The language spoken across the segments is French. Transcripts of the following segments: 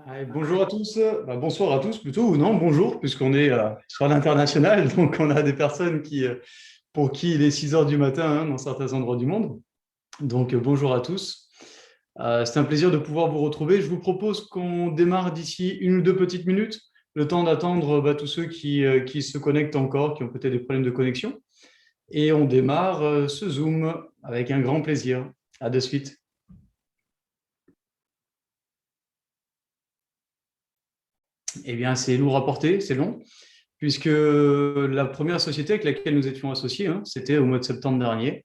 Allez, bonjour à tous, bonsoir à tous plutôt, ou non, bonjour, puisqu'on est sur l'international, donc on a des personnes pour qui il est 6 heures du matin dans certains endroits du monde. Donc bonjour à tous. C'est un plaisir de pouvoir vous retrouver. Je vous propose qu'on démarre d'ici une ou deux petites minutes, le temps d'attendre tous ceux qui se connectent encore, qui ont peut-être des problèmes de connexion. Et on démarre ce Zoom avec un grand plaisir. À de suite. Eh bien, c'est lourd à porter, c'est long, puisque la première société avec laquelle nous étions associés, c'était au mois de septembre dernier.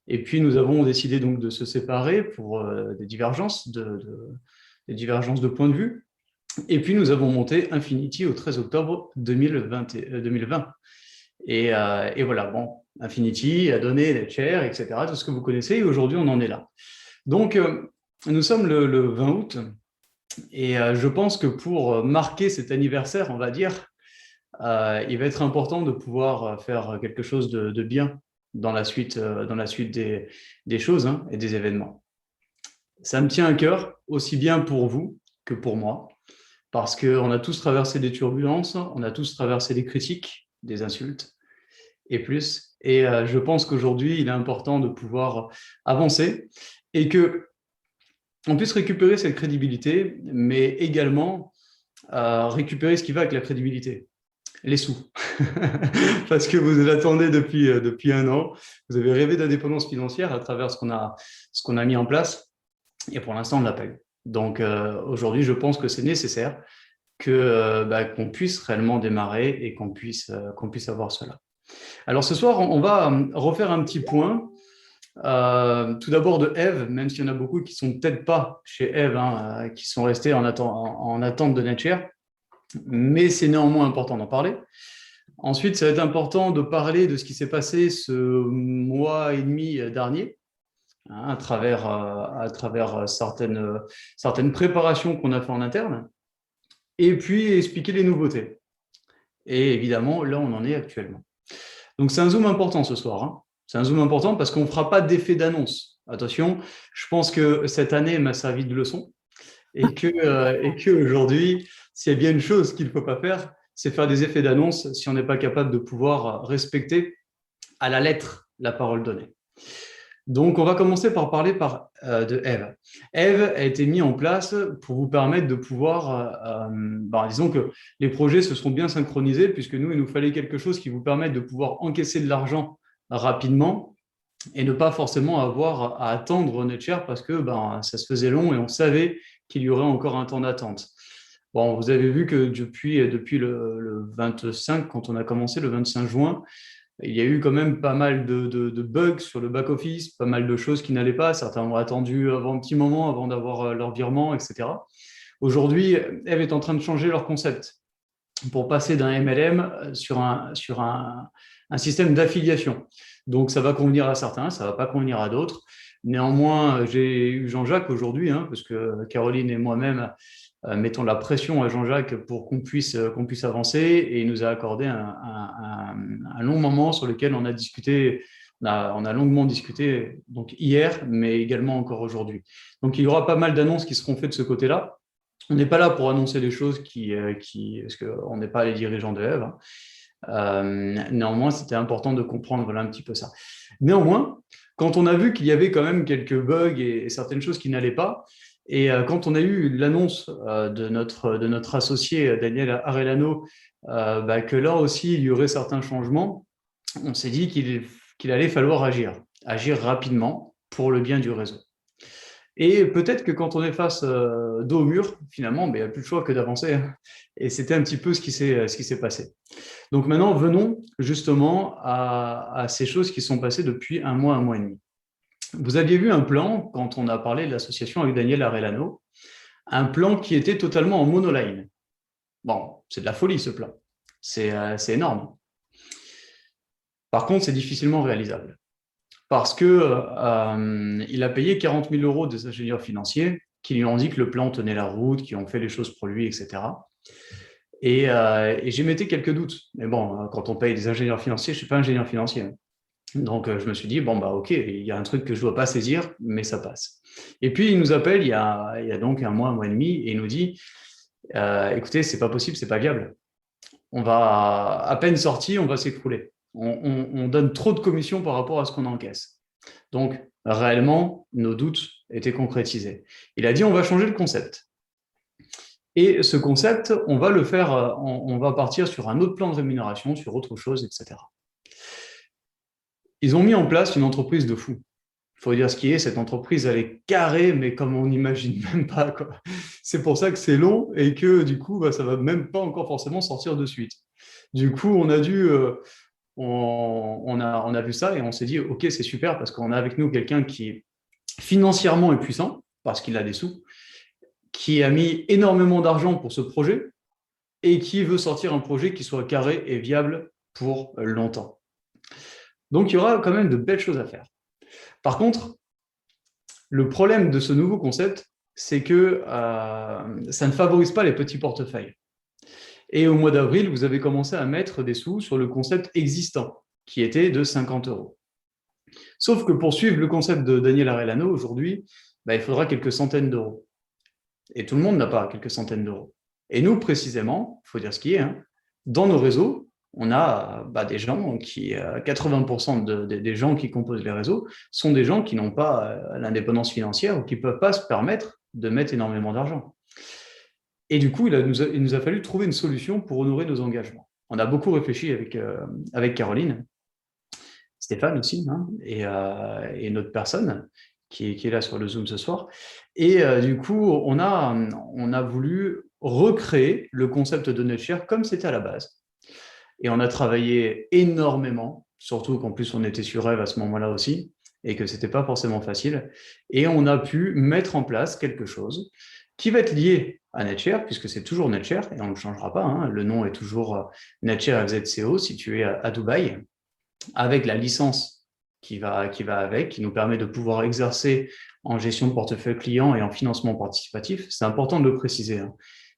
Et puis, nous avons décidé donc de se séparer pour des divergences de points de vue. Et puis, nous avons monté Infinity au 13 octobre 2020. Et voilà, bon, Infinity a donné des chairs, etc., tout ce que vous connaissez. Et aujourd'hui, on en est là. Donc, nous sommes le 20 août. Et je pense que pour marquer cet anniversaire, on va dire, il va être important de pouvoir faire quelque chose de bien dans la suite des choses et des événements. Ça me tient à cœur, aussi bien pour vous que pour moi, parce qu'on a tous traversé des turbulences, on a tous traversé des critiques, des insultes et plus. Et je pense qu'aujourd'hui, il est important de pouvoir avancer et que on puisse récupérer cette crédibilité, mais également récupérer ce qui va avec la crédibilité, les sous. Parce que vous l'attendez depuis un an, vous avez rêvé d'indépendance financière à travers ce qu'on a mis en place, et pour l'instant, on l'appelle. Donc aujourd'hui, je pense que c'est nécessaire qu'on puisse réellement démarrer et qu'on puisse avoir cela. Alors ce soir, on va refaire un petit point. Tout d'abord de Eve, même s'il y en a beaucoup qui sont peut-être pas chez Eve, qui sont restés en attente de NetShare, mais c'est néanmoins important d'en parler. Ensuite, ça va être important de parler de ce qui s'est passé ce mois et demi dernier, à travers certaines préparations qu'on a fait en interne, et puis expliquer les nouveautés. Et évidemment, là, on en est actuellement. Donc, c'est un zoom important ce soir. C'est un zoom important parce qu'on ne fera pas d'effet d'annonce. Attention, je pense que cette année m'a servi de leçon et que aujourd'hui, s'il y a bien une chose qu'il ne faut pas faire, c'est faire des effets d'annonce si on n'est pas capable de pouvoir respecter à la lettre la parole donnée. Donc, on va commencer par parler de Eve. Eve a été mis en place pour vous permettre de pouvoir, disons que les projets se seront bien synchronisés, puisque nous, il nous fallait quelque chose qui vous permette de pouvoir encaisser de l'argent rapidement et ne pas forcément avoir à attendre NetShare parce que ça se faisait long et on savait qu'il y aurait encore un temps d'attente. Bon, vous avez vu que depuis le 25, quand on a commencé le 25 juin, il y a eu quand même pas mal de bugs sur le back-office, pas mal de choses qui n'allaient pas. Certains ont attendu avant un petit moment avant d'avoir leur virement, etc. Aujourd'hui, Eve est en train de changer leur concept pour passer d'un MLM sur un système d'affiliation. Donc, ça va convenir à certains, ça ne va pas convenir à d'autres. Néanmoins, j'ai eu Jean-Jacques aujourd'hui, parce que Caroline et moi-même mettons la pression à Jean-Jacques pour qu'on puisse avancer et il nous a accordé un long moment sur lequel on a discuté, on a longuement discuté donc hier, mais également encore aujourd'hui. Donc, il y aura pas mal d'annonces qui seront faites de ce côté-là. On n'est pas là pour annoncer des choses parce qu'on n'est pas les dirigeants de Eve. Néanmoins, c'était important de comprendre un petit peu ça. Néanmoins, quand on a vu qu'il y avait quand même quelques bugs et certaines choses qui n'allaient pas, et quand on a eu l'annonce de notre associé Daniel Arellano, que là aussi il y aurait certains changements, on s'est dit qu'il allait falloir agir rapidement pour le bien du réseau. Et peut-être que quand on est face dos au mur, finalement, il n'y a plus de choix que d'avancer. Et c'était un petit peu ce qui s'est passé. Donc maintenant, venons justement à ces choses qui sont passées depuis un mois et demi. Vous aviez vu un plan, quand on a parlé de l'association avec Daniel Arellano, un plan qui était totalement en monoline. Bon, c'est de la folie ce plan. C'est énorme. Par contre, c'est difficilement réalisable. Parce qu'il a payé 40 000 euros des ingénieurs financiers qui lui ont dit que le plan tenait la route, qui ont fait les choses pour lui, etc. Et j'émettais quelques doutes. Mais bon, quand on paye des ingénieurs financiers, je ne suis pas ingénieur financier. Donc, je me suis dit, OK, il y a un truc que je ne dois pas saisir, mais ça passe. Et puis, il nous appelle il y a donc un mois et demi, et il nous dit, Écoutez, c'est pas possible, c'est pas viable. On va, à peine sorti, on va s'écrouler. On donne trop de commissions par rapport à ce qu'on encaisse. Donc, réellement, nos doutes étaient concrétisés. Il a dit, on va changer le concept. Et ce concept, on va le faire, on va partir sur un autre plan de rémunération, sur autre chose, etc. Ils ont mis en place une entreprise de fou. Il faut dire ce qui est, cette entreprise, elle est carrée, mais comme on n'imagine même pas, quoi. C'est pour ça que c'est long et que du coup, ça ne va même pas encore forcément sortir de suite. Du coup, on a dû, on a vu ça et on s'est dit, OK, c'est super parce qu'on a avec nous quelqu'un qui financièrement est puissant, parce qu'il a des sous, qui a mis énormément d'argent pour ce projet et qui veut sortir un projet qui soit carré et viable pour longtemps. Donc, il y aura quand même de belles choses à faire. Par contre, le problème de ce nouveau concept, c'est que ça ne favorise pas les petits portefeuilles. Et au mois d'avril, vous avez commencé à mettre des sous sur le concept existant, qui était de 50 euros. Sauf que pour suivre le concept de Daniel Arellano, aujourd'hui, il faudra quelques centaines d'euros. Et tout le monde n'a pas quelques centaines d'euros. Et nous, précisément, il faut dire ce qui est, dans nos réseaux, on a des gens qui, 80% des gens qui composent les réseaux sont des gens qui n'ont pas l'indépendance financière ou qui ne peuvent pas se permettre de mettre énormément d'argent. Et du coup, il nous a fallu trouver une solution pour honorer nos engagements. On a beaucoup réfléchi avec Caroline, Stéphane aussi, et notre personne qui est là sur le Zoom ce soir. Et du coup, on a voulu recréer le concept de NetShare comme c'était à la base. Et on a travaillé énormément, surtout qu'en plus on était sur Rêve à ce moment-là aussi, et que ce n'était pas forcément facile. Et on a pu mettre en place quelque chose qui va être lié à NetShare, puisque c'est toujours NetShare, et on ne le changera pas. Le nom est toujours NetShare FZCO, situé à Dubaï, avec la licence qui va avec, qui nous permet de pouvoir exercer en gestion de portefeuille client et en financement participatif. C'est important de le préciser.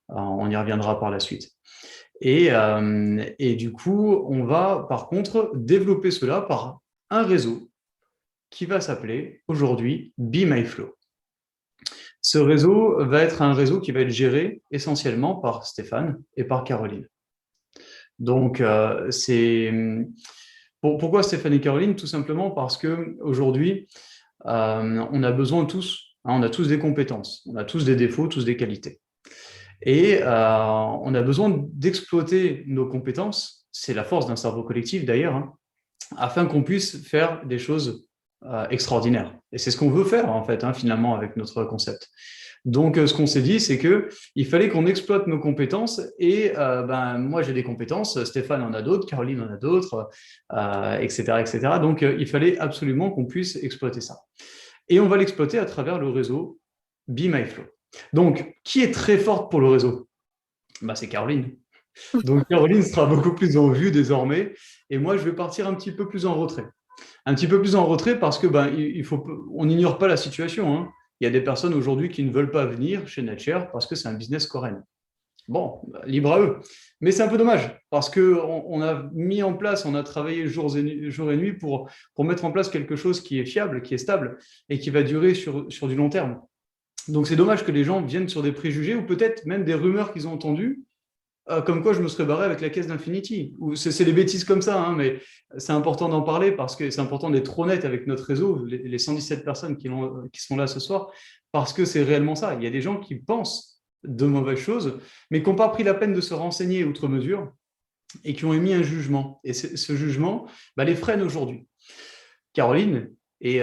On y reviendra par la suite. Et du coup, on va par contre développer cela par un réseau qui va s'appeler aujourd'hui Be My Flow. Ce réseau va être un réseau qui va être géré essentiellement par Stéphane et par Caroline. Donc, pourquoi Stéphane et Caroline? Tout simplement parce qu'aujourd'hui, on a besoin tous, on a tous des compétences, on a tous des défauts, tous des qualités. Et on a besoin d'exploiter nos compétences, c'est la force d'un cerveau collectif d'ailleurs, afin qu'on puisse faire des choses extraordinaires. Et c'est ce qu'on veut faire en fait, finalement, avec notre concept. Donc, ce qu'on s'est dit, c'est qu'il fallait qu'on exploite nos compétences. Et moi, j'ai des compétences, Stéphane en a d'autres, Caroline en a d'autres, etc., etc. Donc, il fallait absolument qu'on puisse exploiter ça. Et on va l'exploiter à travers le réseau Be My Flow. Donc, qui est très forte pour le réseau? C'est Caroline. Donc, Caroline sera beaucoup plus en vue désormais. Et moi, je vais partir un petit peu plus en retrait. Un petit peu plus en retrait parce que on n'ignore pas la situation. Il y a des personnes aujourd'hui qui ne veulent pas venir chez NetShare parce que c'est un business coréen. Bon, libre à eux. Mais c'est un peu dommage parce qu'on a mis en place, on a travaillé jour et nuit pour mettre en place quelque chose qui est fiable, qui est stable et qui va durer sur du long terme. Donc, c'est dommage que les gens viennent sur des préjugés ou peut-être même des rumeurs qu'ils ont entendues, comme quoi je me serais barré avec la caisse d'Infinity. C'est des bêtises comme ça, mais c'est important d'en parler parce que c'est important d'être honnête avec notre réseau, les 117 personnes qui sont là ce soir, parce que c'est réellement ça. Il y a des gens qui pensent de mauvaises choses, mais qui n'ont pas pris la peine de se renseigner outre mesure et qui ont émis un jugement. Et ce jugement les freine aujourd'hui. Caroline est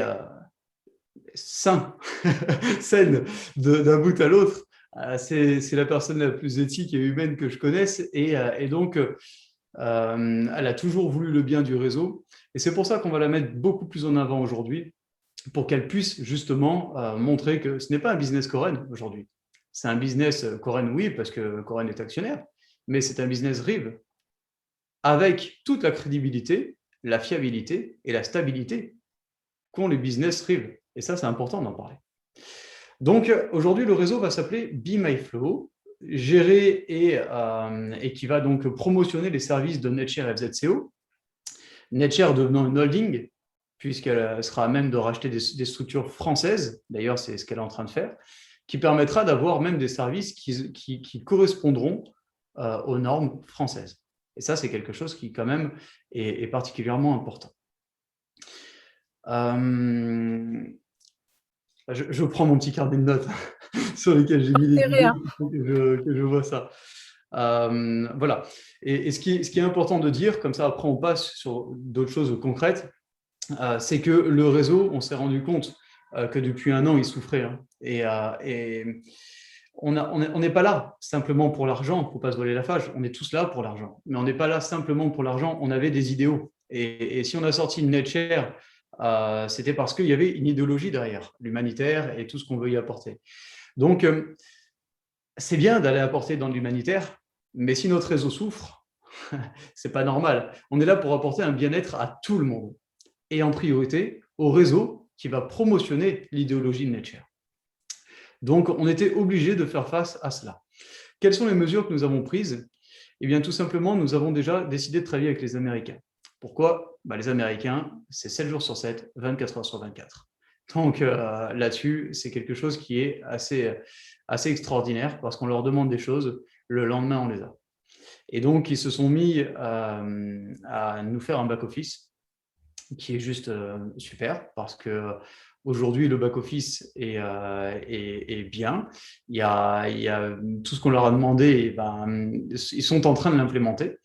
saine d'un bout à l'autre. C'est la personne la plus éthique et humaine que je connaisse. Et donc, elle a toujours voulu le bien du réseau. Et c'est pour ça qu'on va la mettre beaucoup plus en avant aujourd'hui, pour qu'elle puisse justement montrer que ce n'est pas un business Coren aujourd'hui. C'est un business Coren, oui, parce que Coren est actionnaire, mais c'est un business Rive, avec toute la crédibilité, la fiabilité et la stabilité qu'ont les business Rive. Et ça, c'est important d'en parler. Donc, aujourd'hui, le réseau va s'appeler Be My Flow, géré et qui va donc promotionner les services de NetShare FZCO. NetShare devenant une holding, puisqu'elle sera à même de racheter des structures françaises, d'ailleurs, c'est ce qu'elle est en train de faire, qui permettra d'avoir même des services qui correspondront aux normes françaises. Et ça, c'est quelque chose qui, quand même, est particulièrement important. Je prends mon petit carnet de notes sur lesquels j'ai mis les vidéos que je vois ça. Voilà. Et ce qui est important de dire, comme ça après on passe sur d'autres choses concrètes, c'est que le réseau, on s'est rendu compte que depuis 1 an, il souffrait. Hein. Et on n'est pas là simplement pour l'argent, il ne faut pas se voiler la face, on est tous là pour l'argent. Mais on n'est pas là simplement pour l'argent, on avait des idéaux. Et si on a sorti une NetShare, c'était parce qu'il y avait une idéologie derrière, l'humanitaire et tout ce qu'on veut y apporter. Donc, c'est bien d'aller apporter dans l'humanitaire, mais si notre réseau souffre, c'est pas normal. On est là pour apporter un bien-être à tout le monde et en priorité au réseau qui va promotionner l'idéologie de NetShare. Donc, on était obligé de faire face à cela. Quelles sont les mesures que nous avons prises? Eh bien, tout simplement, nous avons déjà décidé de travailler avec les Américains. Pourquoi? Les Américains, c'est 7 jours sur 7, 24 heures sur 24. Donc, là-dessus, c'est quelque chose qui est assez extraordinaire parce qu'on leur demande des choses, le lendemain, on les a. Et donc, ils se sont mis à nous faire un back-office qui est juste super parce que aujourd'hui, le back-office est bien. Il y a tout ce qu'on leur a demandé, ils sont en train de l'implémenter.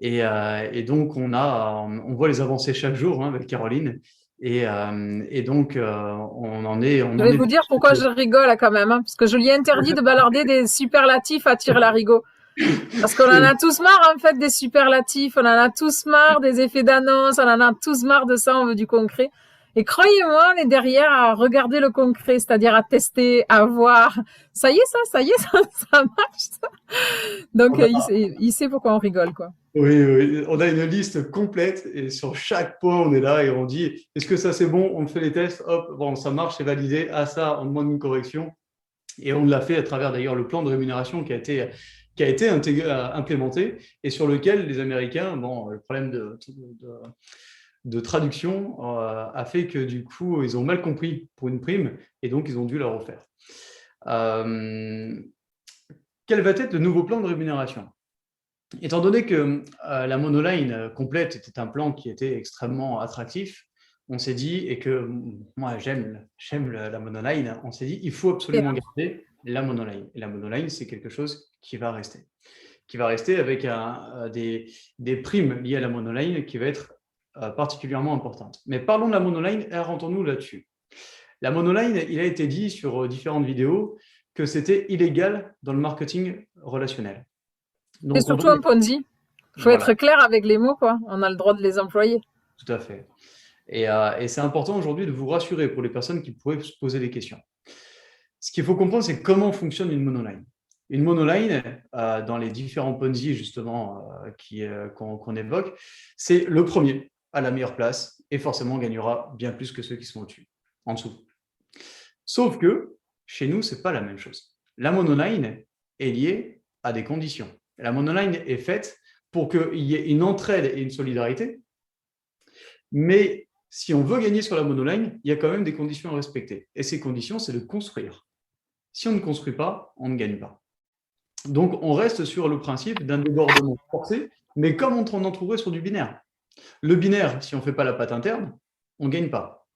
Et donc, on voit les avancées chaque jour avec Caroline. Et donc, on en est… Je vais vous dire pourquoi je rigole quand même, parce que je lui ai interdit de balarder des superlatifs à tire-larigot. Parce qu'on en a tous marre, en fait, des superlatifs, on en a tous marre des effets d'annonce, on en a tous marre de ça, on veut du concret. Et croyez-moi, on est derrière à regarder le concret, c'est-à-dire à tester, à voir. Ça y est, ça marche, ça. Donc, il sait pourquoi on rigole, quoi. Oui, on a une liste complète et sur chaque point, on est là et on dit est-ce que ça c'est bon? On fait les tests, hop, bon, ça marche, c'est validé. Ah, ça, on demande une correction. Et on l'a fait à travers d'ailleurs le plan de rémunération qui a été implémenté et sur lequel les Américains, le problème de traduction a fait que du coup, ils ont mal compris pour une prime et donc ils ont dû la refaire. Quel va être le nouveau plan de rémunération? Étant donné que la monoline complète était un plan qui était extrêmement attractif, on s'est dit, et que moi j'aime la monoline, on s'est dit il faut absolument garder la monoline. Et la monoline, c'est quelque chose qui va rester. Qui va rester avec des primes liées à la monoline qui va être particulièrement importante. Mais parlons de la monoline et rentrons-nous là-dessus. La monoline, il a été dit sur différentes vidéos que c'était illégal dans le marketing relationnel. C'est surtout un Ponzi. Il faut être clair avec les mots, quoi. On a le droit de les employer. Tout à fait. Et c'est important aujourd'hui de vous rassurer pour les personnes qui pourraient se poser des questions. Ce qu'il faut comprendre, c'est comment fonctionne une monoline. Une monoline, dans les différents Ponzi justement qu'on évoque, c'est le premier à la meilleure place et forcément gagnera bien plus que ceux qui sont au-dessus, en dessous. Sauf que chez nous, ce n'est pas la même chose. La monoline est liée à des conditions. La monoline est faite pour qu'il y ait une entraide et une solidarité, mais si on veut gagner sur la monoline, il y a quand même des conditions à respecter. Et ces conditions, c'est de construire. Si on ne construit pas, on ne gagne pas. Donc, on reste sur le principe d'un débordement forcé, mais comme on en trouverait sur du binaire. Le binaire, si on ne fait pas la patte interne, on ne gagne pas.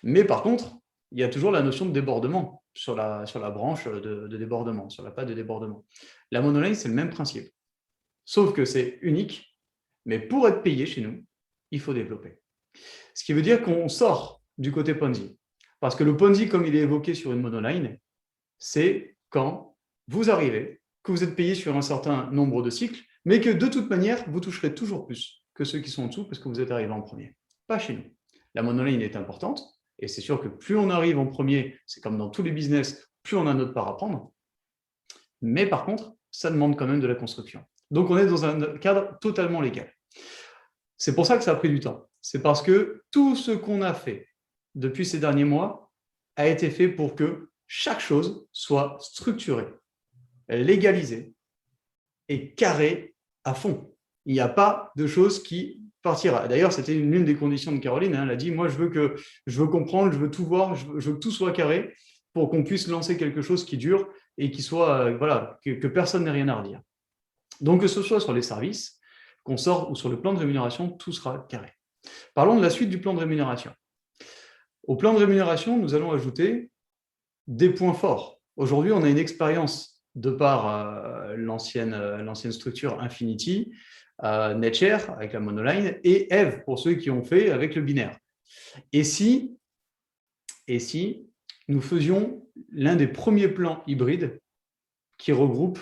Mais par contre, il y a toujours la notion de débordement sur la branche de débordement, sur la patte de débordement. La monoline, c'est le même principe. Sauf que c'est unique, mais pour être payé chez nous, il faut développer. Ce qui veut dire qu'on sort du côté Ponzi. Parce que le Ponzi, comme il est évoqué sur une monoline, c'est quand vous arrivez, que vous êtes payé sur un certain nombre de cycles, mais que de toute manière, vous toucherez toujours plus que ceux qui sont en dessous parce que vous êtes arrivé en premier. Pas chez nous. La monoline est importante, et c'est sûr que plus on arrive en premier, c'est comme dans tous les business, plus on a notre part à prendre. Mais par contre, ça demande quand même de la construction. Donc, on est dans un cadre totalement légal. C'est pour ça que ça a pris du temps. C'est parce que tout ce qu'on a fait depuis ces derniers mois a été fait pour que chaque chose soit structurée, légalisée et carrée à fond. Il n'y a pas de chose qui partira. D'ailleurs, c'était l'une des conditions de Caroline. Elle a dit, moi, je veux comprendre, je veux tout voir, je veux que tout soit carré. pour qu'on puisse lancer quelque chose qui dure et qui soit, que personne n'ait rien à redire. Donc, que ce soit sur les services qu'on sort ou sur le plan de rémunération, tout sera carré. Parlons de la suite du plan de rémunération. Au plan de rémunération, nous allons ajouter des points forts. Aujourd'hui, on a une expérience de par l'ancienne structure Infinity, NetShare avec la monoline et Eve pour ceux qui ont fait avec le binaire. Et si nous faisions l'un des premiers plans hybrides qui regroupe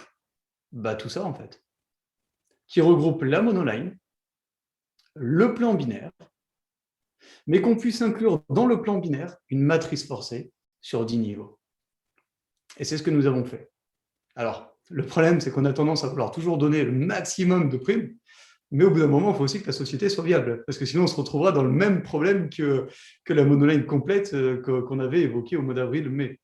tout ça en fait, qui regroupe la monoline, le plan binaire, mais qu'on puisse inclure dans le plan binaire une matrice forcée sur 10 niveaux. Et c'est ce que nous avons fait. Alors, le problème, c'est qu'on a tendance à vouloir toujours donner le maximum de primes, mais au bout d'un moment, il faut aussi que la société soit viable, parce que sinon, on se retrouvera dans le même problème que la monoline complète qu'on avait évoquée au mois d'avril-mai.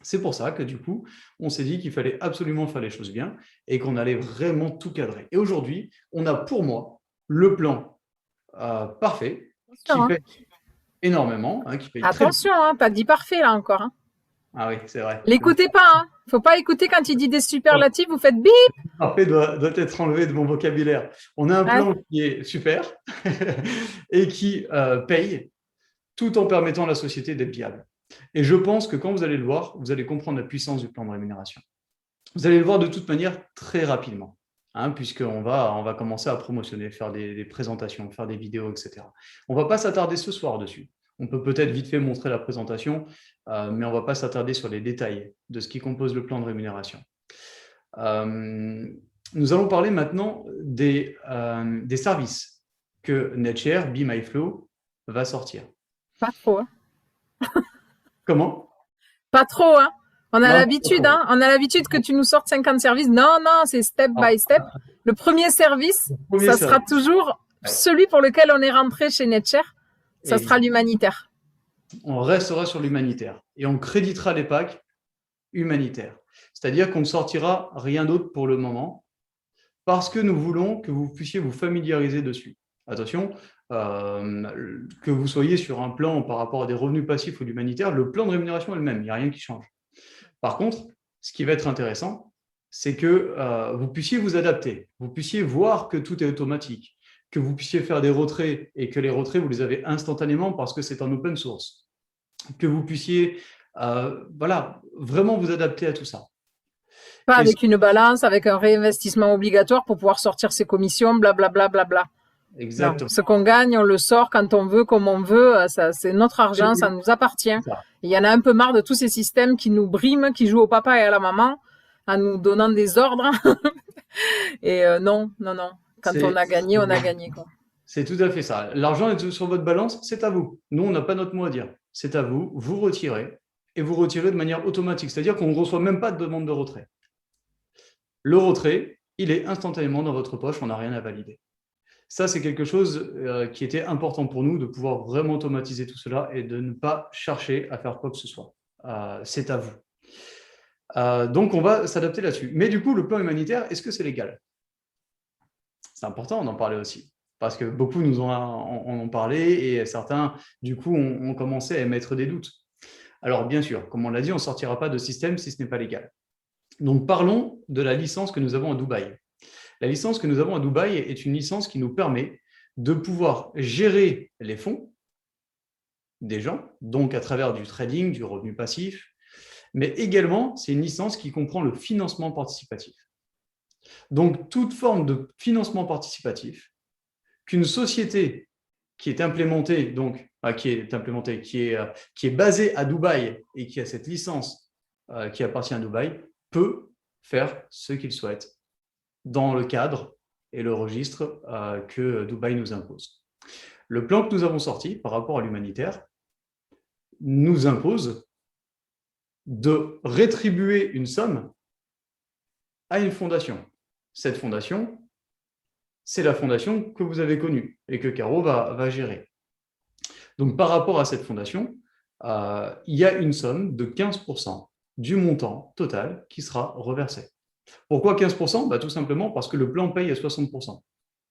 C'est pour ça que du coup, on s'est dit qu'il fallait absolument faire les choses bien et qu'on allait vraiment tout cadrer. Et aujourd'hui, on a pour moi le plan parfait qui paye énormément, qui paye Attention, t'as dit parfait là encore. Ah oui, c'est vrai. L'écoutez pas, faut pas écouter quand il dit des superlatifs, vous faites bip. Parfait doit être enlevé de mon vocabulaire. On a un plan qui est super et qui paye tout en permettant à la société d'être viable. Et je pense que quand vous allez le voir, vous allez comprendre la puissance du plan de rémunération. Vous allez le voir de toute manière très rapidement, puisqu'on va commencer à promotionner, faire des présentations, faire des vidéos, etc. On ne va pas s'attarder ce soir dessus. On peut peut-être vite fait montrer la présentation, mais on ne va pas s'attarder sur les détails de ce qui compose le plan de rémunération. Nous allons parler maintenant des services que NetShare, Be My Flow, va sortir. Pas trop. Comment? Pas trop, On a l'habitude, on a l'habitude que tu nous sortes 50 services. Non, c'est step by step. Le premier service, sera toujours celui pour lequel on est rentré chez NetShare. Ça sera l'humanitaire. On restera sur l'humanitaire et on créditera les packs humanitaires. C'est-à-dire qu'on ne sortira rien d'autre pour le moment parce que nous voulons que vous puissiez vous familiariser dessus. Attention, que vous soyez sur un plan par rapport à des revenus passifs ou l'humanitaire, le plan de rémunération est le même, il n'y a rien qui change. Par contre, ce qui va être intéressant, c'est que vous puissiez vous adapter, vous puissiez voir que tout est automatique, que vous puissiez faire des retraits et que les retraits, vous les avez instantanément parce que c'est en open source, que vous puissiez vraiment vous adapter à tout ça. Pas avec une balance, avec un réinvestissement obligatoire pour pouvoir sortir ses commissions, blablabla. Exactement. Non, ce qu'on gagne, on le sort quand on veut, comme on veut. Ça, c'est notre argent, ça nous appartient. Il y en a un peu marre de tous ces systèmes qui nous briment, qui jouent au papa et à la maman en nous donnant des ordres. Et non. Quand on a gagné, on a gagné, quoi. C'est tout à fait ça. L'argent est sur votre balance, c'est à vous. Nous, on n'a pas notre mot à dire. C'est à vous, vous retirez, et vous retirez de manière automatique. C'est-à-dire qu'on ne reçoit même pas de demande de retrait. Le retrait, il est instantanément dans votre poche, on n'a rien à valider. Ça, c'est quelque chose qui était important pour nous, de pouvoir vraiment automatiser tout cela et de ne pas chercher à faire quoi que ce soit. C'est à vous. Donc, on va s'adapter là-dessus. Mais du coup, le plan humanitaire, est-ce que c'est légal? C'est important d'en parler aussi, parce que beaucoup nous en ont parlé et certains, du coup, ont commencé à émettre des doutes. Alors, bien sûr, comme on l'a dit, on ne sortira pas de système si ce n'est pas légal. Donc, parlons de la licence que nous avons à Dubaï. La licence que nous avons à Dubaï est une licence qui nous permet de pouvoir gérer les fonds des gens, donc à travers du trading, du revenu passif, mais également, c'est une licence qui comprend le financement participatif. Donc, toute forme de financement participatif qu'une société qui est implémentée, qui est basée à Dubaï et qui a cette licence qui appartient à Dubaï, peut faire ce qu'il souhaite dans le cadre et le registre que Dubaï nous impose. Le plan que nous avons sorti par rapport à l'humanitaire nous impose de rétribuer une somme à une fondation. Cette fondation, c'est la fondation que vous avez connue et que Caro va gérer. Donc, par rapport à cette fondation, il y a une somme de 15% du montant total qui sera reversé. Pourquoi 15%? Tout simplement parce que le plan paye à 60%.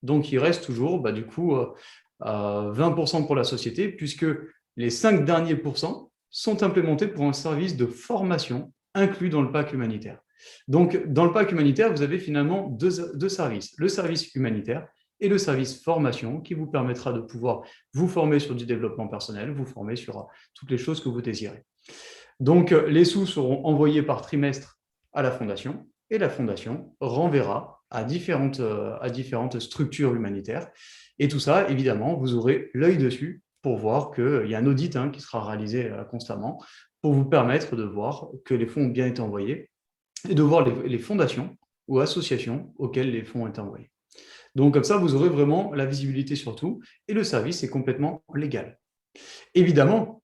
Donc, il reste toujours 20% pour la société, puisque les 5 derniers pourcents sont implémentés pour un service de formation inclus dans le pack humanitaire. Donc, dans le pack humanitaire, vous avez finalement deux services, le service humanitaire et le service formation qui vous permettra de pouvoir vous former sur du développement personnel, vous former sur toutes les choses que vous désirez. Donc, les sous seront envoyés par trimestre à la fondation et la fondation renverra à différentes structures humanitaires. Et tout ça, évidemment, vous aurez l'œil dessus pour voir qu'il y a un audit qui sera réalisé constamment pour vous permettre de voir que les fonds ont bien été envoyés et de voir les fondations ou associations auxquelles les fonds ont été envoyés. Donc, comme ça, vous aurez vraiment la visibilité sur tout et le service est complètement légal. Évidemment,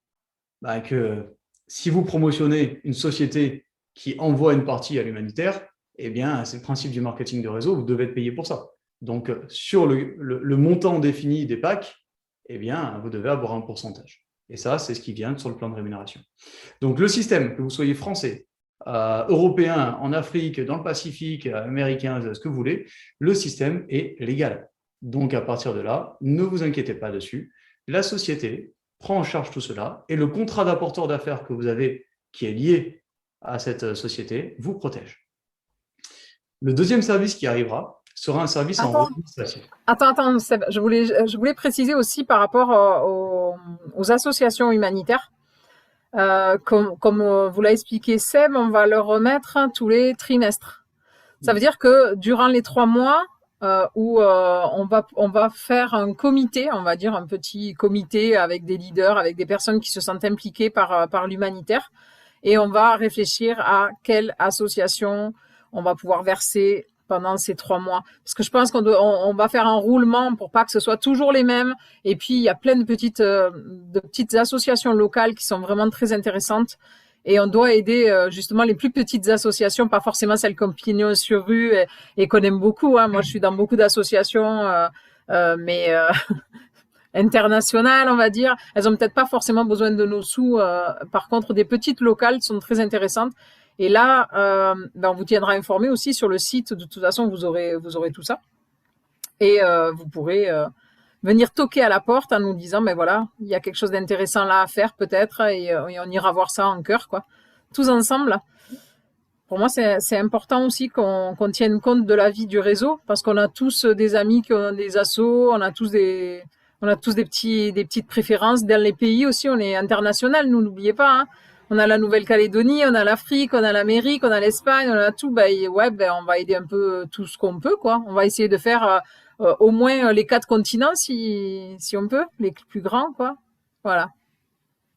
que si vous promotionnez une société qui envoie une partie à l'humanitaire, eh bien, c'est le principe du marketing de réseau, vous devez être payé pour ça. Donc, sur le montant défini des packs, eh bien, vous devez avoir un pourcentage. Et ça, c'est ce qui vient sur le plan de rémunération. Donc, le système, que vous soyez français, européen, en Afrique, dans le Pacifique, américain, ce que vous voulez, le système est légal. Donc, à partir de là, ne vous inquiétez pas dessus. La société prend en charge tout cela et le contrat d'apporteur d'affaires que vous avez, qui est lié à cette société, vous protège. Le deuxième service qui arrivera sera un service en revenu passif. Attends, Seb, je voulais préciser aussi par rapport aux associations humanitaires. Comme vous l'a expliqué Seb, on va le remettre tous les trimestres. Ça veut dire que durant les 3 mois où on va faire un comité, on va dire un petit comité avec des leaders, avec des personnes qui se sentent impliquées par l'humanitaire, et on va réfléchir à quelle association on va pouvoir verser pendant ces 3 mois. Parce que je pense qu'on va faire un roulement pour pas que ce soit toujours les mêmes. Et puis, il y a plein de petites associations locales qui sont vraiment très intéressantes. Et on doit aider justement les plus petites associations, pas forcément celles comme Pignon sur rue et qu'on aime beaucoup. Moi, je suis dans beaucoup d'associations, mais internationales, on va dire. Elles ont peut-être pas forcément besoin de nos sous. Par contre, des petites locales sont très intéressantes. Et là, on vous tiendra informé aussi sur le site. De toute façon, vous aurez tout ça. Et vous pourrez venir toquer à la porte en nous disant, voilà, il y a quelque chose d'intéressant là à faire peut-être, et on ira voir ça en cœur, quoi. Tous ensemble. Pour moi, c'est important aussi qu'on tienne compte de la vie du réseau, parce qu'on a tous des amis qui ont des assos, on a tous des petites préférences. Dans les pays aussi, on est international, nous, n'oubliez pas, On a la Nouvelle-Calédonie, on a l'Afrique, on a l'Amérique, on a l'Espagne, on a tout. On va aider un peu tout ce qu'on peut, quoi. On va essayer de faire au moins les 4 continents si on peut, les plus grands, quoi. Voilà.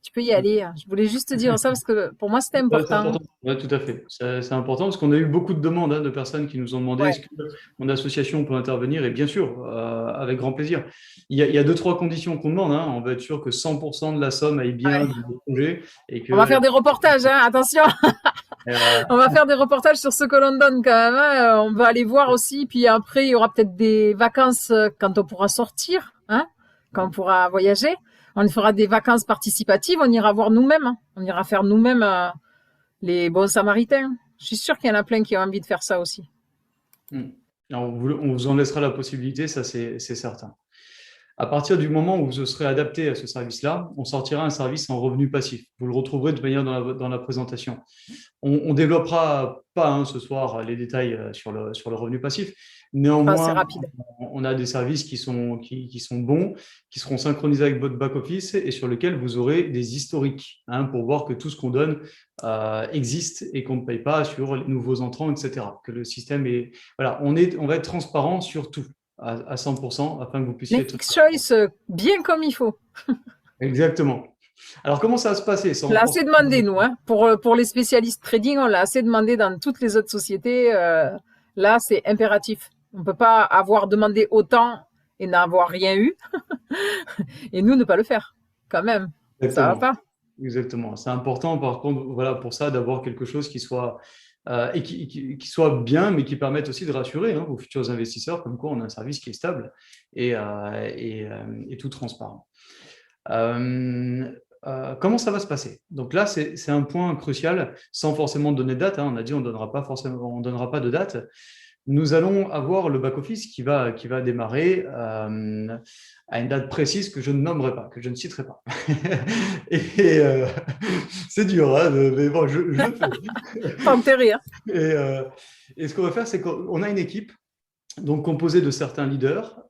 Tu peux y aller. Je voulais juste te dire ça parce que pour moi, c'était important. Oui, tout à fait. C'est important parce qu'on a eu beaucoup de demandes de personnes qui nous ont demandé est-ce que mon association peut intervenir, et bien sûr, avec grand plaisir. Il y a 2-3 conditions qu'on demande. On va être sûr que 100% de la somme aille bien dans le projet. On va faire des reportages, attention. On va faire des reportages sur ce que l'on donne quand même. On va aller voir aussi. Puis après, il y aura peut-être des vacances quand on pourra sortir, quand on pourra voyager. On fera des vacances participatives, on ira voir nous-mêmes. On ira faire nous-mêmes les bons samaritains. Je suis sûre qu'il y en a plein qui ont envie de faire ça aussi. Alors, on vous en laissera la possibilité, ça c'est certain. À partir du moment où vous serez adapté à ce service-là, on sortira un service en revenu passif. Vous le retrouverez de manière dans la présentation. On ne développera pas ce soir les détails sur le revenu passif. Néanmoins, on a des services qui sont bons, qui seront synchronisés avec votre back-office et sur lesquels vous aurez des historiques pour voir que tout ce qu'on donne existe et qu'on ne paye pas sur les nouveaux entrants, etc. Que le système est… Voilà, on va être transparent sur tout à 100% afin que vous puissiez… Make choice bien comme il faut. Exactement. Alors, comment ça va se passer? On l'a assez demandé, nous. Pour les spécialistes trading, on l'a assez demandé dans toutes les autres sociétés. Là, c'est impératif. On ne peut pas avoir demandé autant et n'avoir rien eu. Et nous, ne pas le faire, quand même. Exactement. Ça va pas. Exactement. C'est important, par contre, pour ça, d'avoir quelque chose qui soit… et qui soit bien, mais qui permette aussi de rassurer vos futurs investisseurs, comme quoi on a un service qui est stable et tout transparent. Comment ça va se passer? Donc là, c'est un point crucial, sans forcément donner de date. On a dit on ne donnera pas de date. nous allons avoir le back-office qui va démarrer à une date précise que je ne nommerai pas, que je ne citerai pas. Et c'est dur, hein, mais bon, je le fais. Tentez rire. Et ce qu'on va faire, c'est qu'on a une équipe donc composée de certains leaders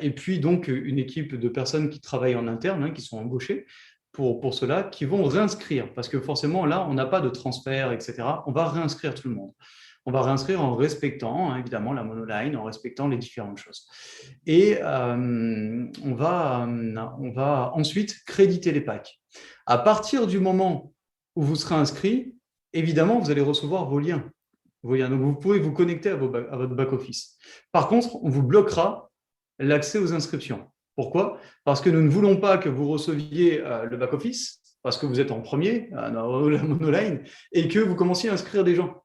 et puis donc une équipe de personnes qui travaillent en interne, hein, qui sont embauchées pour cela, qui vont réinscrire. Parce que forcément, là, on n'a pas de transfert, etc. On va réinscrire tout le monde. On va réinscrire en respectant, hein, évidemment, la monoline, en respectant les différentes choses. Et on va ensuite créditer les packs. À partir du moment où vous serez inscrit, évidemment, vous allez recevoir vos liens. Donc, vous pouvez vous connecter à votre back-office. Par contre, on vous bloquera l'accès aux inscriptions. Pourquoi? Parce que nous ne voulons pas que vous receviez le back-office, parce que vous êtes en premier, dans la monoline, et que vous commenciez à inscrire des gens.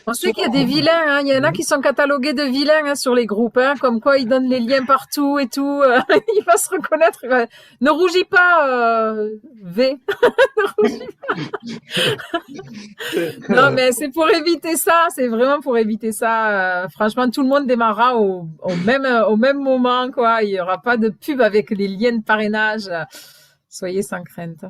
On sait qu'il y a des vilains, hein. Il y en a qui sont catalogués de vilains, hein, sur les groupes, hein, comme quoi ils donnent les liens partout et tout. Il va se reconnaître. Ne rougis pas, V. Ne rougis pas. Non, mais c'est pour éviter ça. C'est vraiment pour éviter ça. Franchement, tout le monde démarrera au même moment, quoi. Il y aura pas de pub avec les liens de parrainage. Soyez sans crainte.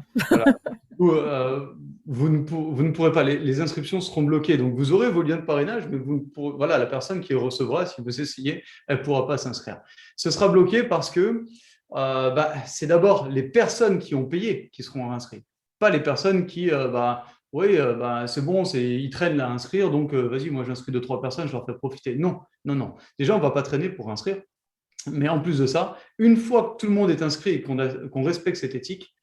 Voilà. Vous ne pourrez pas, les inscriptions seront bloquées. Donc, vous aurez vos liens de parrainage, mais voilà, la personne qui recevra, si vous essayez, elle ne pourra pas s'inscrire. Ce sera bloqué parce que c'est d'abord les personnes qui ont payé qui seront inscrites, pas les personnes qui, oui, c'est bon, ils traînent à inscrire, donc vas-y, moi j'inscris 2-3 personnes, je leur fais profiter. Non, non, non. Déjà, on ne va pas traîner pour inscrire. Mais en plus de ça, une fois que tout le monde est inscrit et qu'on respecte cette éthique,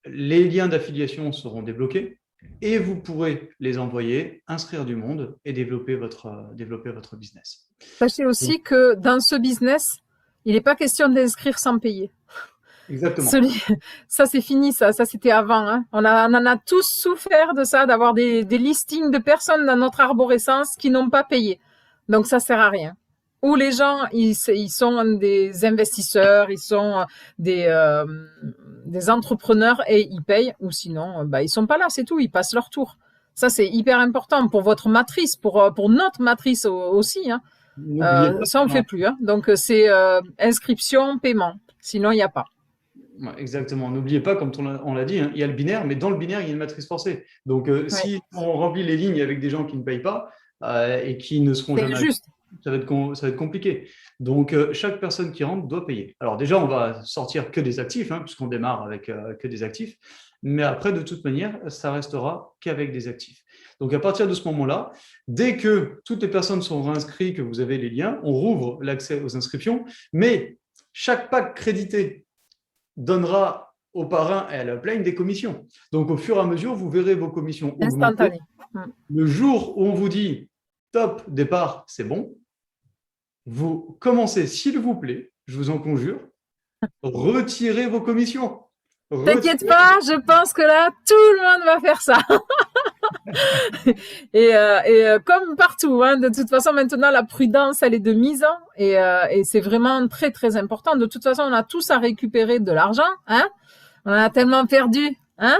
les liens d'affiliation seront débloqués et vous pourrez les envoyer, inscrire du monde et développer votre business. Sachez aussi que dans ce business, il n'est pas question d'inscrire sans payer. Exactement. Ça, c'est fini, ça c'était avant. Hein. On en a tous souffert de ça, d'avoir des listings de personnes dans notre arborescence qui n'ont pas payé. Donc, ça sert à rien. Ou les gens, ils sont des investisseurs, ils sont des entrepreneurs et ils payent, ou sinon, ils sont pas là, c'est tout, ils passent leur tour. Ça, c'est hyper important pour votre matrice, pour notre matrice aussi. Hein. Ça, on ne fait plus. Hein. Donc, c'est inscription, paiement. Sinon, il n'y a pas. Exactement. N'oubliez pas, comme on l'a dit, hein, il y a le binaire, mais dans le binaire, il y a une matrice forcée. Donc, si on remplit les lignes avec des gens qui ne payent pas et qui ne seront jamais... Juste. Ça va être compliqué. Donc, chaque personne qui rentre doit payer. Alors déjà, on va sortir que des actifs, hein, puisqu'on démarre avec que des actifs. Mais après, de toute manière, ça restera qu'avec des actifs. Donc, à partir de ce moment-là, dès que toutes les personnes sont réinscrites, que vous avez les liens, on rouvre l'accès aux inscriptions. Mais chaque pack crédité donnera au parrain et à la plane des commissions. Donc, au fur et à mesure, vous verrez vos commissions augmenter. Le jour où on vous dit « top, départ, c'est bon », vous commencez, s'il vous plaît, je vous en conjure, retirez vos commissions. T'inquiète pas, je pense que là, tout le monde va faire ça. et comme partout, hein, de toute façon, maintenant, la prudence, elle est de mise, et c'est vraiment très, très important. De toute façon, on a tous à récupérer de l'argent, hein. On a tellement perdu, hein.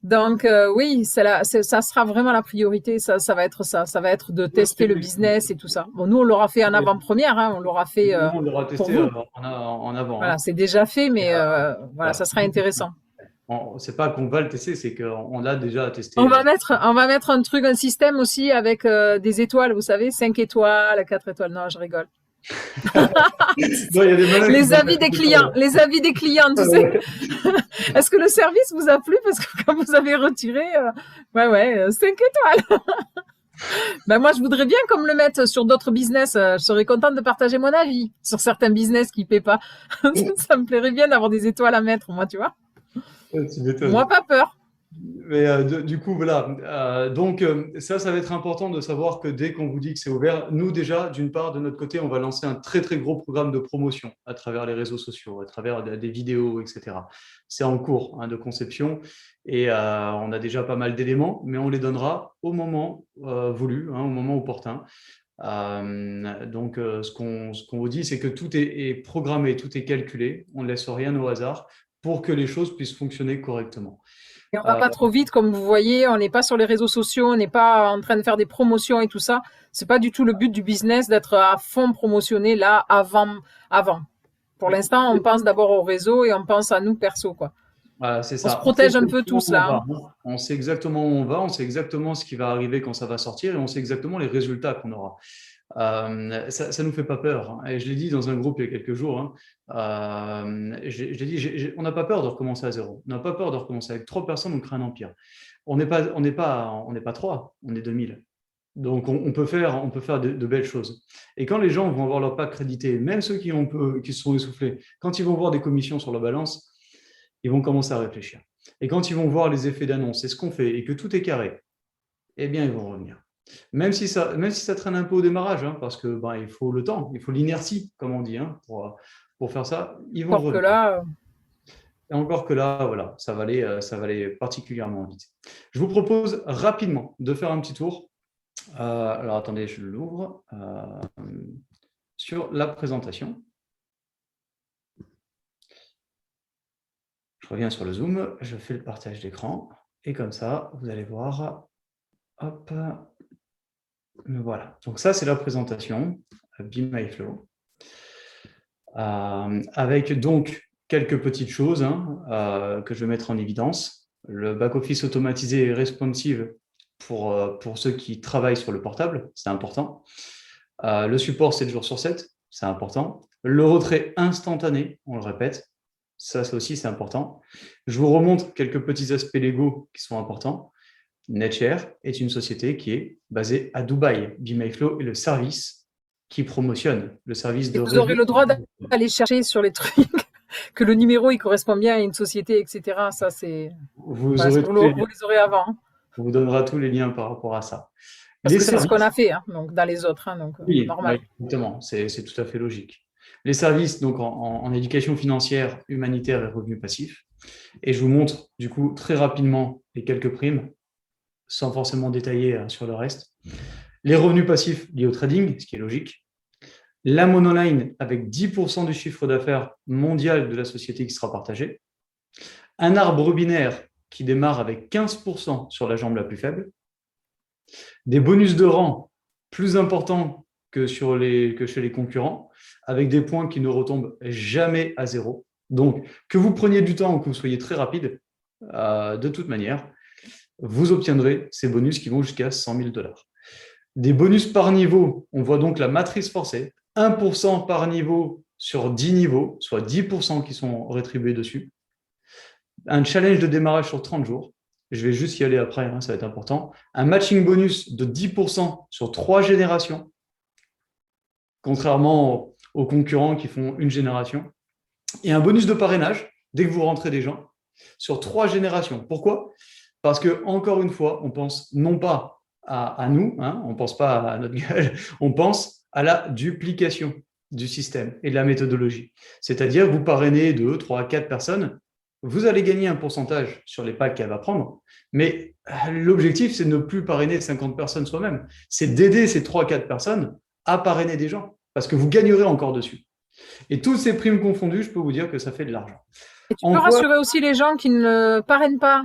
Donc oui, ça sera vraiment la priorité. Ça va être ça. Ça va être de tester le business et tout ça. Bon, nous on l'aura fait en avant-première. Hein, on l'aura fait. On l'aura testé en avant. Voilà, hein. C'est déjà fait, mais voilà, ça sera intéressant. C'est pas qu'on va le tester, c'est qu'on l'a déjà testé. On va mettre un système aussi avec des étoiles. Vous savez, 5 étoiles, 4 étoiles. Non, je rigole. Non, y a des les avis des clients, tu sais. Est-ce que le service vous a plu? Parce que quand vous avez retiré, 5 étoiles. Ben moi, je voudrais bien qu'on me le mette sur d'autres business. Je serais contente de partager mon avis sur certains business qui paient pas. Ça me plairait bien d'avoir des étoiles à mettre, moi, tu vois. Moi, pas peur. Mais du coup, voilà. Donc, ça va être important de savoir que dès qu'on vous dit que c'est ouvert, nous, déjà, d'une part, de notre côté, on va lancer un très, très gros programme de promotion à travers les réseaux sociaux, à travers des vidéos, etc. C'est en cours, hein, de conception et on a déjà pas mal d'éléments, mais on les donnera au moment voulu, hein, au moment opportun. Donc, ce qu'on vous dit, c'est que tout est programmé, tout est calculé. On ne laisse rien au hasard pour que les choses puissent fonctionner correctement. Et on va pas trop vite, comme vous voyez, on n'est pas sur les réseaux sociaux, on n'est pas en train de faire des promotions et tout ça. C'est pas du tout le but du business d'être à fond promotionné là avant. Pour l'instant, on pense d'abord au réseau et on pense à nous perso, quoi. Voilà, c'est On se ça. On sait protège un peu exactement tous où on là, va, hein. hein. On sait exactement où on va, on sait exactement ce qui va arriver quand ça va sortir et on sait exactement les résultats qu'on aura. Ça ne nous fait pas peur, hein. Et je l'ai dit dans un groupe il y a quelques jours, hein. Je l'ai dit, on n'a pas peur de recommencer à zéro. On n'a pas peur de recommencer. Avec 3 personnes, on crée un empire. On n'est pas 3, on est 2000. Donc, on peut faire de belles choses. Et quand les gens vont avoir leur pack crédité, même ceux qui se sont essoufflés, quand ils vont voir des commissions sur la balance, ils vont commencer à réfléchir. Et quand ils vont voir les effets d'annonce et ce qu'on fait et que tout est carré, eh bien, ils vont revenir. Même si ça traîne un peu au démarrage, hein, parce que il faut le temps, il faut l'inertie, comme on dit, hein, pour faire ça, ils vont Encore que revenir. là, Et encore que là, voilà, ça va aller particulièrement vite. Je vous propose rapidement de faire un petit tour. Alors, attendez, je l'ouvre sur la présentation. Je reviens sur le Zoom, je fais le partage d'écran et comme ça, vous allez voir. Hop, voilà. Donc ça, c'est la présentation Be My Flow. Avec donc quelques petites choses, hein, que je vais mettre en évidence. Le back-office automatisé et responsive pour ceux qui travaillent sur le portable, c'est important. Le support 7 jours sur 7, c'est important. Le retrait instantané, on le répète, ça aussi c'est important. Je vous remontre quelques petits aspects légaux qui sont importants. NetShare est une société qui est basée à Dubaï. Be My Flow est le service qui promotionne le service de vous aurez le droit d'aller chercher sur les trucs que le numéro il correspond bien à une société, etc. Ça c'est vous les aurez avant, hein. On vous donnera tous les liens par rapport à ça. Parce que c'est ce qu'on a fait, hein, donc dans les autres, hein, donc Oui, normal. exactement, c'est tout à fait logique. Les services donc en éducation financière, humanitaire et revenus passifs. Et je vous montre du coup très rapidement les quelques primes, sans forcément détailler sur le reste. Les revenus passifs liés au trading, ce qui est logique. La monoline avec 10% du chiffre d'affaires mondial de la société qui sera partagé. Un arbre binaire qui démarre avec 15% sur la jambe la plus faible. Des bonus de rang plus importants que chez les concurrents, avec des points qui ne retombent jamais à zéro. Donc, que vous preniez du temps ou que vous soyez très rapide, de toute manière, vous obtiendrez ces bonus qui vont jusqu'à 100 000 $. Des bonus par niveau, on voit donc la matrice forcée, 1% par niveau sur 10 niveaux, soit 10% qui sont rétribués dessus. Un challenge de démarrage sur 30 jours. Je vais juste y aller après, hein, ça va être important. Un matching bonus de 10% sur 3 générations, contrairement aux concurrents qui font une génération. Et un bonus de parrainage, dès que vous rentrez des gens, sur 3 générations. Pourquoi ? Parce que, encore une fois, on pense non pas à nous, hein, on ne pense pas à notre gueule, on pense à la duplication du système et de la méthodologie. C'est-à-dire, vous parrainez 2, 3, 4 personnes, vous allez gagner un pourcentage sur les packs qu'elle va prendre, mais l'objectif, c'est de ne plus parrainer 50 personnes soi-même. C'est d'aider ces 3-4 personnes à parrainer des gens, parce que vous gagnerez encore dessus. Et toutes ces primes confondues, je peux vous dire que ça fait de l'argent. Et tu peux rassurer aussi les gens qui ne parrainent pas.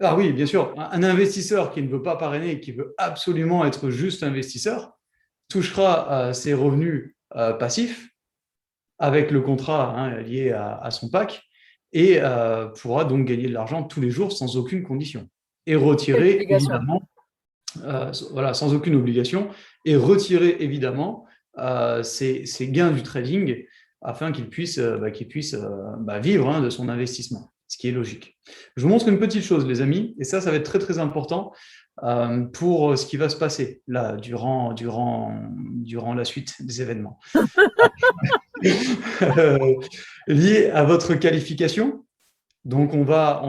Ah oui, bien sûr. Un investisseur qui ne veut pas parrainer et qui veut absolument être juste investisseur touchera ses revenus passifs avec le contrat, hein, lié à son pack et pourra donc gagner de l'argent tous les jours sans aucune condition. Et retirer, évidemment, sans aucune obligation, et retirer, évidemment, ses gains du trading afin qu'il puisse vivre, hein, de son investissement, ce qui est logique. Je vous montre une petite chose, les amis, et ça va être très, très important pour ce qui va se passer là, durant la suite des événements. Lié à votre qualification. Donc, on va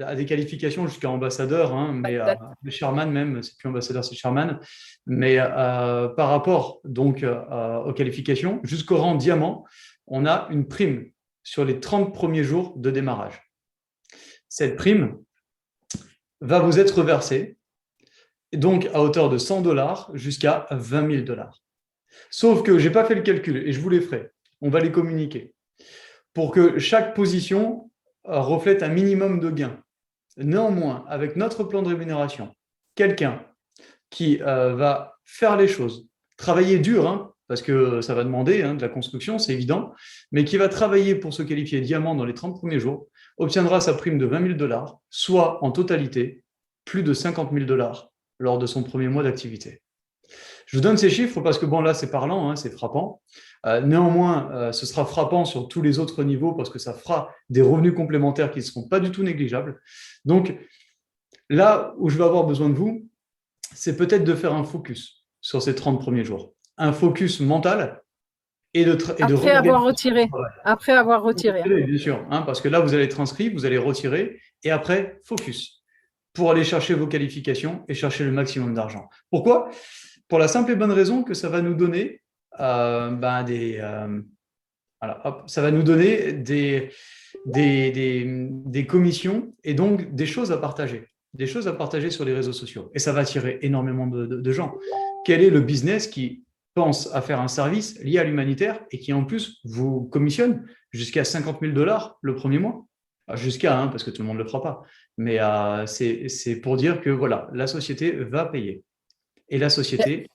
à des qualifications jusqu'à ambassadeur, hein, mais chairman même, c'est plus ambassadeur, c'est chairman. Mais par rapport donc aux qualifications, jusqu'au rang diamant, on a une prime sur les 30 premiers jours de démarrage. Cette prime va vous être versée, donc à hauteur de 100 $ jusqu'à 20 000 $. Sauf que je n'ai pas fait le calcul et je vous les ferai. On va les communiquer pour que chaque position reflète un minimum de gains. Néanmoins, avec notre plan de rémunération, quelqu'un qui va faire les choses, travailler dur, hein, parce que ça va demander de la construction, c'est évident, mais qui va travailler pour se qualifier diamant dans les 30 premiers jours, obtiendra sa prime de 20 000 $, soit en totalité plus de 50 000 $ lors de son premier mois d'activité. Je vous donne ces chiffres parce que, bon, là, c'est parlant, hein, c'est frappant. Néanmoins, ce sera frappant sur tous les autres niveaux parce que ça fera des revenus complémentaires qui ne seront pas du tout négligeables. Donc, là où je vais avoir besoin de vous, c'est peut-être de faire un focus sur ces 30 premiers jours. Un focus mental et de Après avoir retiré. Après avoir retiré. Bien sûr, hein, parce que là, vous allez être inscrit, vous allez retirer et après, focus pour aller chercher vos qualifications et chercher le maximum d'argent. Pourquoi ? Pour la simple et bonne raison que ça va nous donner ça va nous donner des commissions et donc des choses à partager sur les réseaux sociaux. Et ça va attirer énormément de gens. Quel est le business qui pense à faire un service lié à l'humanitaire et qui en plus vous commissionne jusqu'à 50 000 $ le premier mois? Jusqu'à, parce que tout le monde ne le fera pas. Mais c'est pour dire que voilà, la société va payer. Et la société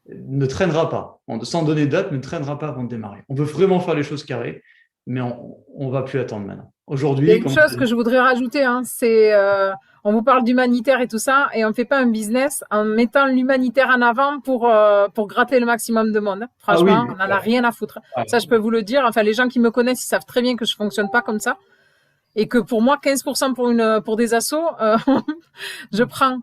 ne traînera pas. Sans donner de date, ne traînera pas avant de démarrer. On veut vraiment faire les choses carrées, mais on ne va plus attendre maintenant. Aujourd'hui, il y a une chose que je voudrais rajouter, c'est on vous parle d'humanitaire et tout ça, et on ne fait pas un business en mettant l'humanitaire en avant pour gratter le maximum de monde. Franchement, on n'en a rien à foutre. Ça, je peux vous le dire. Enfin, les gens qui me connaissent, ils savent très bien que je fonctionne pas comme ça. Et que pour moi, 15% pour des assos, je prends.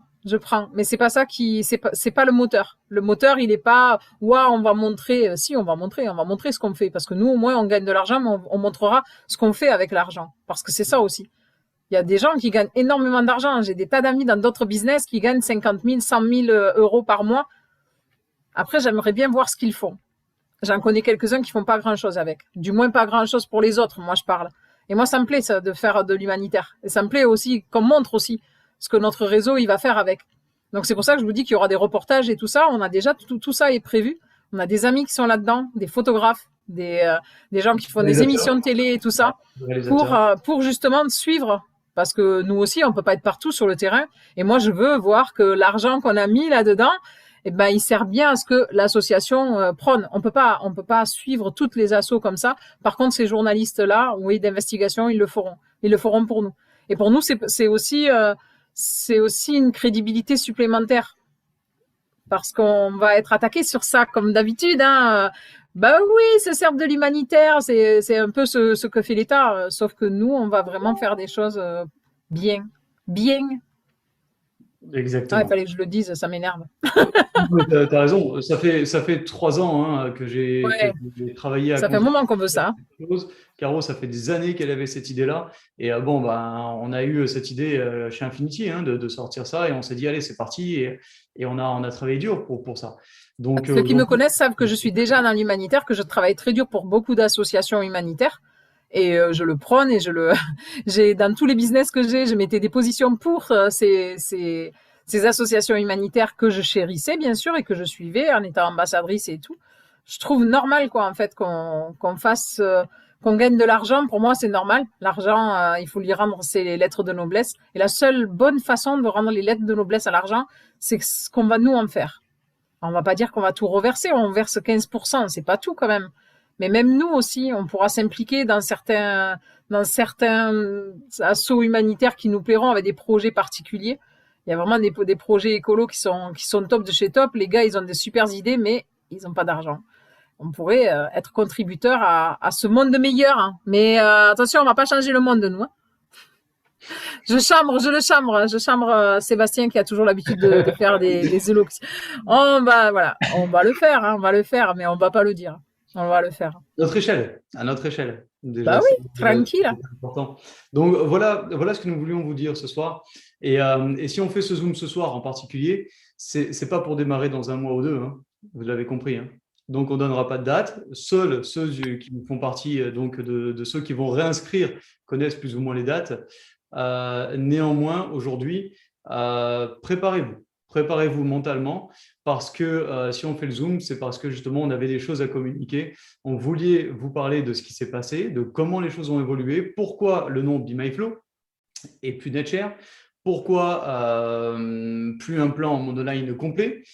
Mais c'est pas ça c'est pas le moteur. Le moteur, il est pas, on va montrer, on va montrer ce qu'on fait. Parce que nous, au moins, on gagne de l'argent, mais on montrera ce qu'on fait avec l'argent. Parce que c'est ça aussi. Il y a des gens qui gagnent énormément d'argent. J'ai des tas d'amis dans d'autres business qui gagnent 50 000, 100 000 euros par mois. Après, j'aimerais bien voir ce qu'ils font. J'en connais quelques-uns qui font pas grand-chose avec. Du moins, pas grand-chose pour les autres. Moi, je parle. Et moi, ça me plaît, ça, de faire de l'humanitaire. Et ça me plaît aussi qu'on montre aussi ce que notre réseau, il va faire avec. Donc, c'est pour ça que je vous dis qu'il y aura des reportages et tout ça. On a déjà, tout ça est prévu. On a des amis qui sont là-dedans, des photographes, des gens qui font des émissions de télé et tout ça, pour justement suivre. Parce que nous aussi, on peut pas être partout sur le terrain. Et moi, je veux voir que l'argent qu'on a mis là-dedans, il sert bien à ce que l'association prône. On peut pas suivre toutes les assos comme ça. Par contre, ces journalistes-là, d'investigation, ils le feront. Ils le feront pour nous. Et pour nous, c'est aussi une crédibilité supplémentaire. Parce qu'on va être attaqué sur ça, comme d'habitude, se sert de l'humanitaire, c'est un peu ce que fait l'État. Sauf que nous, on va vraiment faire des choses bien. Exactement. Il fallait que je le dise, ça m'énerve. Tu as raison, ça fait 3 ans que j'ai travaillé à... Ça fait un moment qu'on veut ça. Caro, ça fait des années qu'elle avait cette idée-là. Et on a eu cette idée chez Infinity de sortir ça. Et on s'est dit, allez, c'est parti. Et on a travaillé dur pour ça. Donc, ceux qui me connaissent savent que je suis déjà dans l'humanitaire, que je travaille très dur pour beaucoup d'associations humanitaires. Et je le prône et j'ai dans tous les business que je mettais des positions pour ces associations humanitaires que je chérissais bien sûr et que je suivais en étant ambassadrice et tout. Je trouve normal en fait qu'on fasse qu'on gagne de l'argent. Pour moi, c'est normal. L'argent, il faut lui rendre ses lettres de noblesse. Et la seule bonne façon de rendre les lettres de noblesse à l'argent, c'est ce qu'on va nous en faire. On va pas dire qu'on va tout reverser, on verse 15%, c'est pas tout quand même. Mais même nous aussi, on pourra s'impliquer dans certains assauts humanitaires qui nous plairont avec des projets particuliers. Il y a vraiment des projets écolos qui sont top de chez top. Les gars, ils ont des super idées, mais ils ont pas d'argent. On pourrait être contributeur à ce monde meilleur. Mais attention, on va pas changer le monde de nous. Je chambre Sébastien qui a toujours l'habitude de faire des élocutions. On va le faire, mais on va pas le dire. On va le faire. À notre échelle. Déjà, tranquille. C'est important. Donc voilà ce que nous voulions vous dire ce soir. Et si on fait ce Zoom ce soir en particulier, c'est pas pour démarrer dans un mois ou deux. Vous l'avez compris. Donc on donnera pas de date. Seuls ceux qui font partie donc de ceux qui vont réinscrire connaissent plus ou moins les dates. Néanmoins, aujourd'hui, préparez-vous mentalement parce que si on fait le Zoom, c'est parce que justement, on avait des choses à communiquer. On voulait vous parler de ce qui s'est passé, de comment les choses ont évolué, pourquoi le nom Be My Flow. et plus NetShare. Pourquoi plus un plan monoline complet,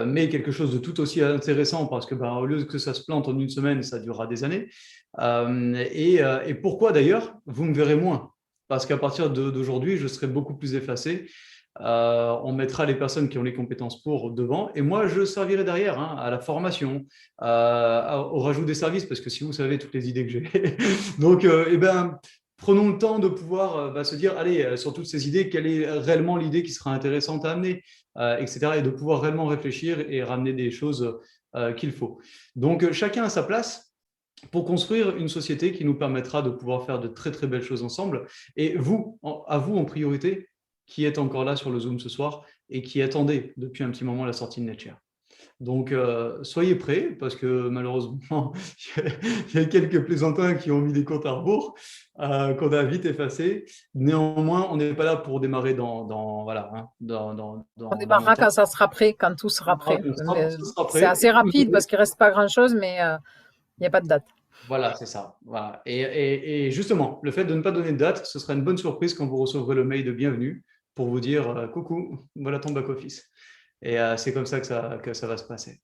mais quelque chose de tout aussi intéressant parce que au lieu que ça se plante en une semaine, ça durera des années. Et pourquoi d'ailleurs, vous me verrez moins parce qu'à partir d'aujourd'hui, je serai beaucoup plus effacé. On mettra les personnes qui ont les compétences pour devant et moi, je servirai derrière à la formation, au rajout des services parce que si vous savez toutes les idées que j'ai. Donc, prenons le temps de pouvoir se dire, allez, sur toutes ces idées, quelle est réellement l'idée qui sera intéressante à amener, etc. Et de pouvoir réellement réfléchir et ramener des choses qu'il faut. Donc, chacun a sa place pour construire une société qui nous permettra de pouvoir faire de très, très belles choses ensemble. Et vous, à vous en priorité, qui êtes encore là sur le Zoom ce soir et qui attendez depuis un petit moment la sortie de NetShare. Donc, soyez prêts parce que malheureusement, il y a quelques plaisantins qui ont mis des comptes à rebours qu'on a vite effacés. Néanmoins, on n'est pas là pour démarrer On démarrera quand ça sera prêt, quand tout sera prêt. C'est assez rapide parce qu'il ne reste pas grand-chose, mais il n'y a pas de date. Voilà, c'est ça. Voilà. Et justement, le fait de ne pas donner de date, ce sera une bonne surprise quand vous recevrez le mail de bienvenue pour vous dire coucou, voilà ton back-office. Et c'est comme ça que ça va se passer.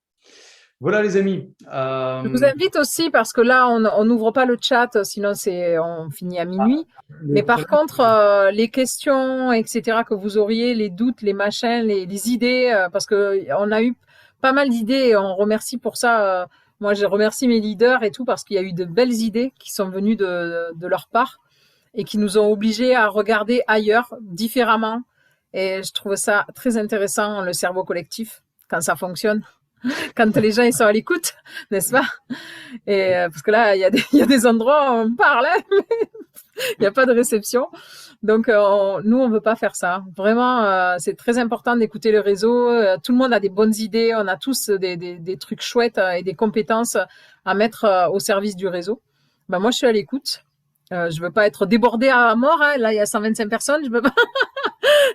Voilà les amis. Je vous invite aussi parce que là on n'ouvre pas le chat, sinon on finit à minuit. Mais par contre les questions etc que vous auriez, les doutes, les machins, les idées, parce que on a eu pas mal d'idées et on remercie pour ça. Moi je remercie mes leaders et tout parce qu'il y a eu de belles idées qui sont venues de leur part et qui nous ont obligés à regarder ailleurs, différemment. Et je trouve ça très intéressant, le cerveau collectif, quand ça fonctionne, quand les gens ils sont à l'écoute, n'est-ce pas? Et parce que là, il y a des endroits où on parle, il n'y a pas de réception. Donc, nous, on veut pas faire ça. Vraiment, c'est très important d'écouter le réseau. Tout le monde a des bonnes idées. On a tous des trucs chouettes et des compétences à mettre au service du réseau. Moi, je suis à l'écoute. Je veux pas être débordée à mort. Là, il y a 125 personnes. Je veux pas.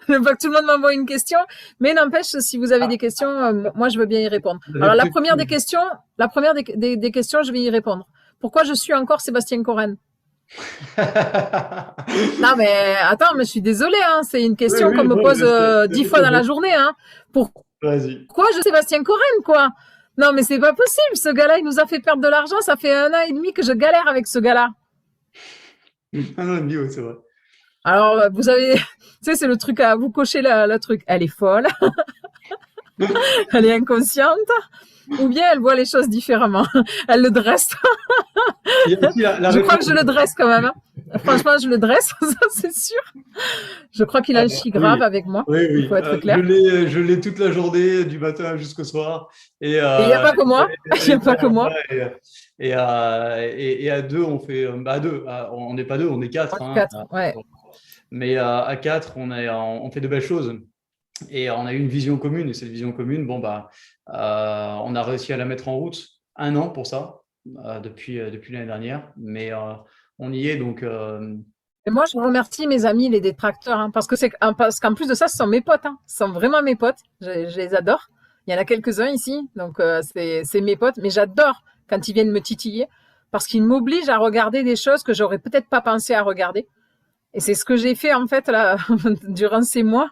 Je veux pas que tout le monde m'envoie une question. Mais n'empêche, si vous avez des questions, moi, je veux bien y répondre. Alors, la première des questions, je vais y répondre. Pourquoi je suis encore Sébastien Coren? Non, mais attends, mais je suis désolée, c'est une question qu'on me pose 10 fois dans la journée, Pourquoi je suis Sébastien Coren, quoi? Non, mais c'est pas possible. Ce gars-là, il nous a fait perdre de l'argent. Ça fait 1 an et demi que je galère avec ce gars-là. 1 an et demi, oui, c'est vrai. Alors, vous avez, tu sais, c'est le truc à vous cocher le truc. Elle est folle. Elle est inconsciente. Ou bien elle voit les choses différemment. Elle le dresse. Je crois que je le dresse quand même. Franchement, je le dresse, ça c'est sûr. Je crois qu'il a un chi grave avec moi. Oui. Il faut être clair. Je l'ai toute la journée, du matin jusqu'au soir. Et il n'y a pas que moi. Il n'y a pas que moi. Et à deux, on fait. À deux, on n'est pas deux, on est quatre. Ouais. Mais à quatre, on fait de belles choses. Et on a eu une vision commune. Et cette vision commune, on a réussi à la mettre en route 1 an pour ça, depuis l'année dernière. Mais on y est donc. Et moi, je remercie mes amis, les détracteurs, parce qu'en plus de ça, ce sont mes potes. Ce sont vraiment mes potes. Je les adore. Il y en a quelques-uns ici, donc c'est mes potes. Mais j'adore quand ils viennent me titiller parce qu'ils m'obligent à regarder des choses que j'aurais peut-être pas pensé à regarder. Et c'est ce que j'ai fait en fait là durant ces mois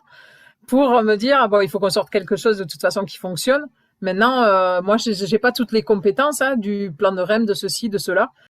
pour me dire il faut qu'on sorte quelque chose de toute façon qui fonctionne. Maintenant, moi, j'ai pas toutes les compétences du plan de REM, de ceci, de cela.